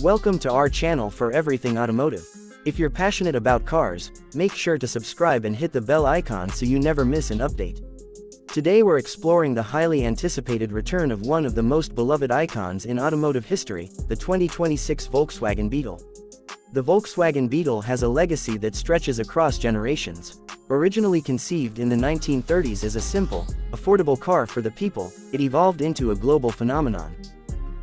Welcome to our channel for everything automotive. If you're passionate about cars, make sure to subscribe and hit the bell icon so you never miss an update. Today we're exploring the highly anticipated return of one of the most beloved icons in automotive history, the 2026 Volkswagen Beetle. The Volkswagen Beetle has a legacy that stretches across generations. Originally conceived in the 1930s as a simple, affordable car for the people, it evolved into a global phenomenon.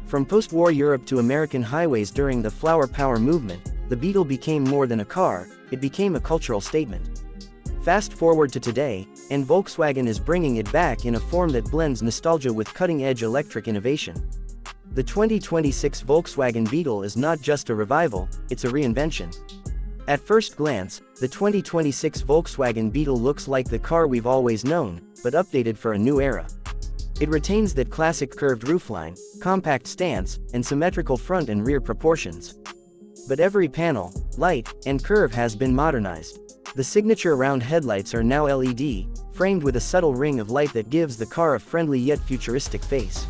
From post-war Europe to American highways during the Flower Power movement, the Beetle became more than a car, it became a cultural statement. Fast forward to today, and Volkswagen is bringing it back in a form that blends nostalgia with cutting-edge electric innovation. The 2026 Volkswagen Beetle is not just a revival, it's a reinvention. At first glance, the 2026 Volkswagen Beetle looks like the car we've always known, but updated for a new era. It retains that classic curved roofline, compact stance, and symmetrical front and rear proportions. But every panel, light, and curve has been modernized. The signature round headlights are now LED, framed with a subtle ring of light that gives the car a friendly yet futuristic face.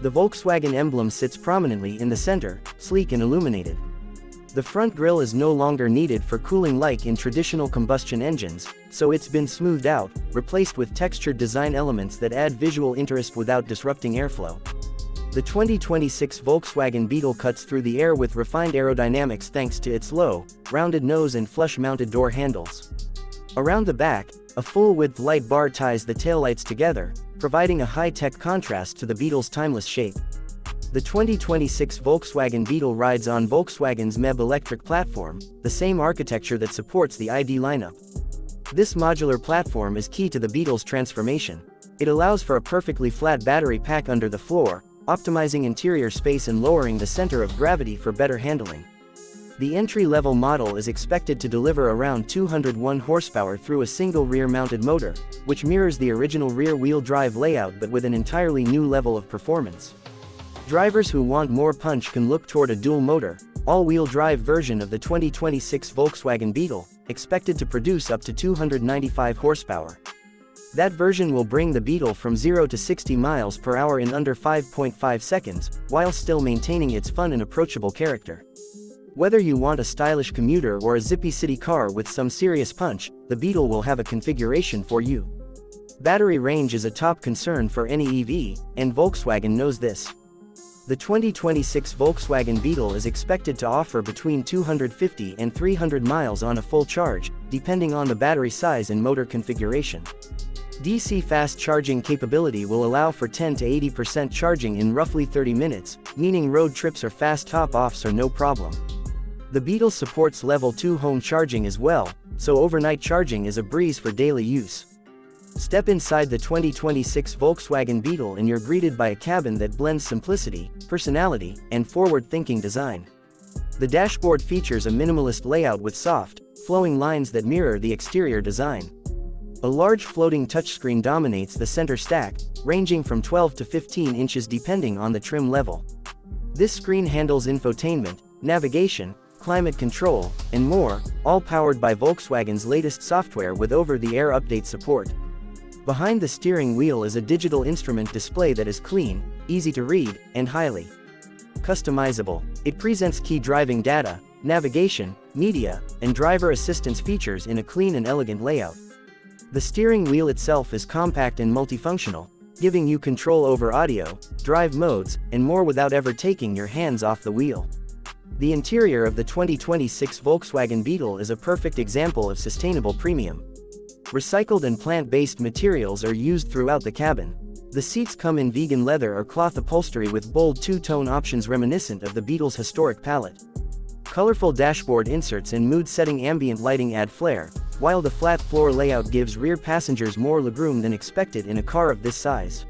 The Volkswagen emblem sits prominently in the center, sleek and illuminated. The front grille is no longer needed for cooling like in traditional combustion engines, so it's been smoothed out, replaced with textured design elements that add visual interest without disrupting airflow. The 2026 Volkswagen Beetle cuts through the air with refined aerodynamics thanks to its low, rounded nose and flush-mounted door handles. Around the back, a full-width light bar ties the taillights together, providing a high-tech contrast to the Beetle's timeless shape. The 2026 Volkswagen Beetle rides on Volkswagen's MEB electric platform, the same architecture that supports the ID lineup. This modular platform is key to the Beetle's transformation. It allows for a perfectly flat battery pack under the floor, optimizing interior space and lowering the center of gravity for better handling. The entry-level model is expected to deliver around 201 horsepower through a single rear-mounted motor, which mirrors the original rear-wheel drive layout but with an entirely new level of performance. Drivers who want more punch can look toward a dual-motor, all-wheel drive version of the 2026 Volkswagen Beetle, expected to produce up to 295 horsepower. That version will bring the Beetle from 0 to 60 miles per hour in under 5.5 seconds, while still maintaining its fun and approachable character. Whether you want a stylish commuter or a zippy city car with some serious punch, the Beetle will have a configuration for you. Battery range is a top concern for any EV, and Volkswagen knows this. The 2026 Volkswagen Beetle is expected to offer between 250 and 300 miles on a full charge, depending on the battery size and motor configuration. DC fast charging capability will allow for 10 to 80% charging in roughly 30 minutes, meaning road trips or fast top-offs are no problem. The Beetle supports level 2 home charging as well, so overnight charging is a breeze for daily use. Step inside the 2026 Volkswagen Beetle and you're greeted by a cabin that blends simplicity, personality, and forward-thinking design. The dashboard features a minimalist layout with soft, flowing lines that mirror the exterior design. A large floating touchscreen dominates the center stack, ranging from 12 to 15 inches depending on the trim level. This screen handles infotainment, navigation, climate control, and more, all powered by Volkswagen's latest software with over-the-air update support. Behind the steering wheel is a digital instrument display that is clean, easy to read, and highly customizable. It presents key driving data, navigation, media, and driver assistance features in a clean and elegant layout. The steering wheel itself is compact and multifunctional, giving you control over audio, drive modes, and more without ever taking your hands off the wheel. The interior of the 2026 Volkswagen Beetle is a perfect example of sustainable premium. Recycled and plant-based materials are used throughout the cabin. The seats come in vegan leather or cloth upholstery with bold two-tone options reminiscent of the Beetle's historic palette. Colorful dashboard inserts and mood-setting ambient lighting add flair, while the flat floor layout gives rear passengers more legroom than expected in a car of this size.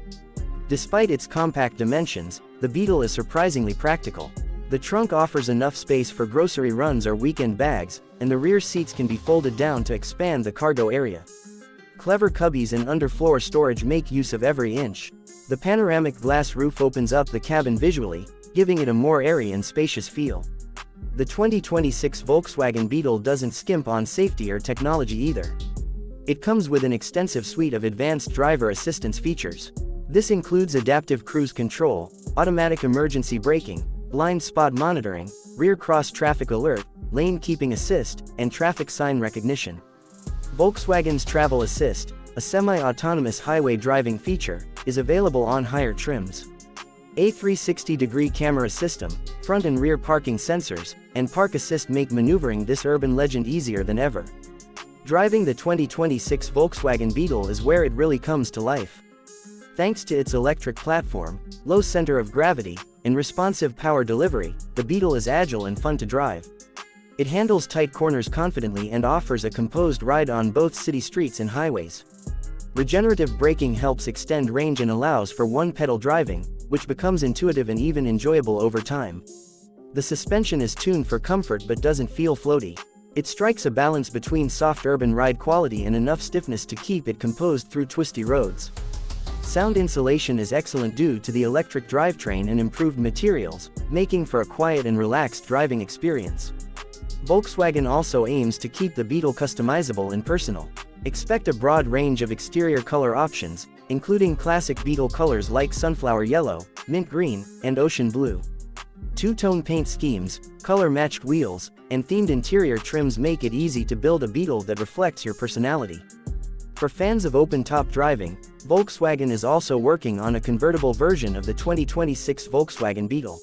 Despite its compact dimensions, the Beetle is surprisingly practical. The trunk offers enough space for grocery runs or weekend bags, and the rear seats can be folded down to expand the cargo area. Clever cubbies and underfloor storage make use of every inch. The panoramic glass roof opens up the cabin visually, giving it a more airy and spacious feel. The 2026 Volkswagen Beetle doesn't skimp on safety or technology either. It comes with an extensive suite of advanced driver assistance features. This includes adaptive cruise control, automatic emergency braking, blind spot monitoring, rear cross traffic alert, lane keeping assist, and traffic sign recognition. Volkswagen's Travel Assist, a semi-autonomous highway driving feature, is available on higher trims. A 360-degree camera system, front and rear parking sensors, and park assist make maneuvering this urban legend easier than ever. Driving the 2026 Volkswagen Beetle is where it really comes to life. Thanks to its electric platform, low center of gravity, and responsive power delivery, the Beetle is agile and fun to drive. It handles tight corners confidently and offers a composed ride on both city streets and highways. Regenerative braking helps extend range and allows for one-pedal driving, which becomes intuitive and even enjoyable over time. The suspension is tuned for comfort but doesn't feel floaty. It strikes a balance between soft urban ride quality and enough stiffness to keep it composed through twisty roads. Sound insulation is excellent due to the electric drivetrain and improved materials, making for a quiet and relaxed driving experience. Volkswagen also aims to keep the Beetle customizable and personal. Expect a broad range of exterior color options, including classic Beetle colors like sunflower yellow, mint green, and ocean blue. Two-tone paint schemes, color-matched wheels, and themed interior trims make it easy to build a Beetle that reflects your personality. For fans of open-top driving, Volkswagen is also working on a convertible version of the 2026 Volkswagen Beetle.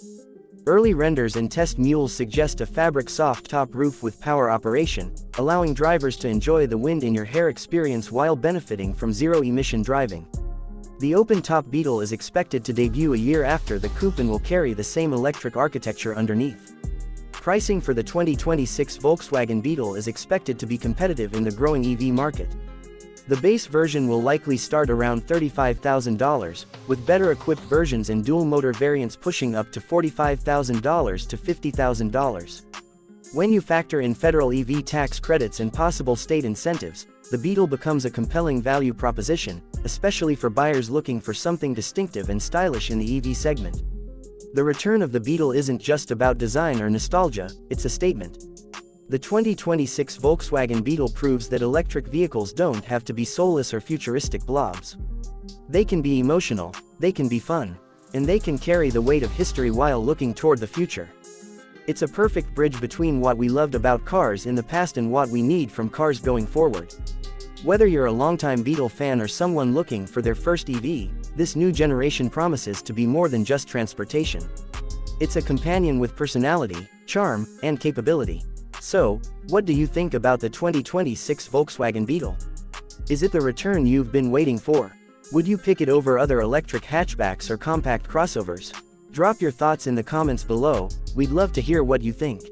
Early renders and test mules suggest a fabric soft top roof with power operation, allowing drivers to enjoy the wind in your hair experience while benefiting from zero-emission driving. The open-top Beetle is expected to debut a year after the coupe and will carry the same electric architecture underneath. Pricing for the 2026 Volkswagen Beetle is expected to be competitive in the growing EV market. The base version will likely start around $35,000, with better-equipped versions and dual-motor variants pushing up to $45,000 to $50,000. When you factor in federal EV tax credits and possible state incentives, the Beetle becomes a compelling value proposition, especially for buyers looking for something distinctive and stylish in the EV segment. The return of the Beetle isn't just about design or nostalgia, it's a statement. The 2026 Volkswagen Beetle proves that electric vehicles don't have to be soulless or futuristic blobs. They can be emotional, they can be fun, and they can carry the weight of history while looking toward the future. It's a perfect bridge between what we loved about cars in the past and what we need from cars going forward. Whether you're a longtime Beetle fan or someone looking for their first EV, this new generation promises to be more than just transportation. It's a companion with personality, charm, and capability. So, what do you think about the 2026 Volkswagen Beetle? Is it the return you've been waiting for? Would you pick it over other electric hatchbacks or compact crossovers? Drop your thoughts in the comments below, we'd love to hear what you think.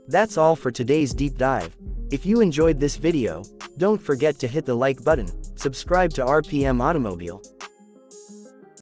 That's all for today's deep dive. If you enjoyed this video, don't forget to hit the like button, subscribe to RPM Automobile,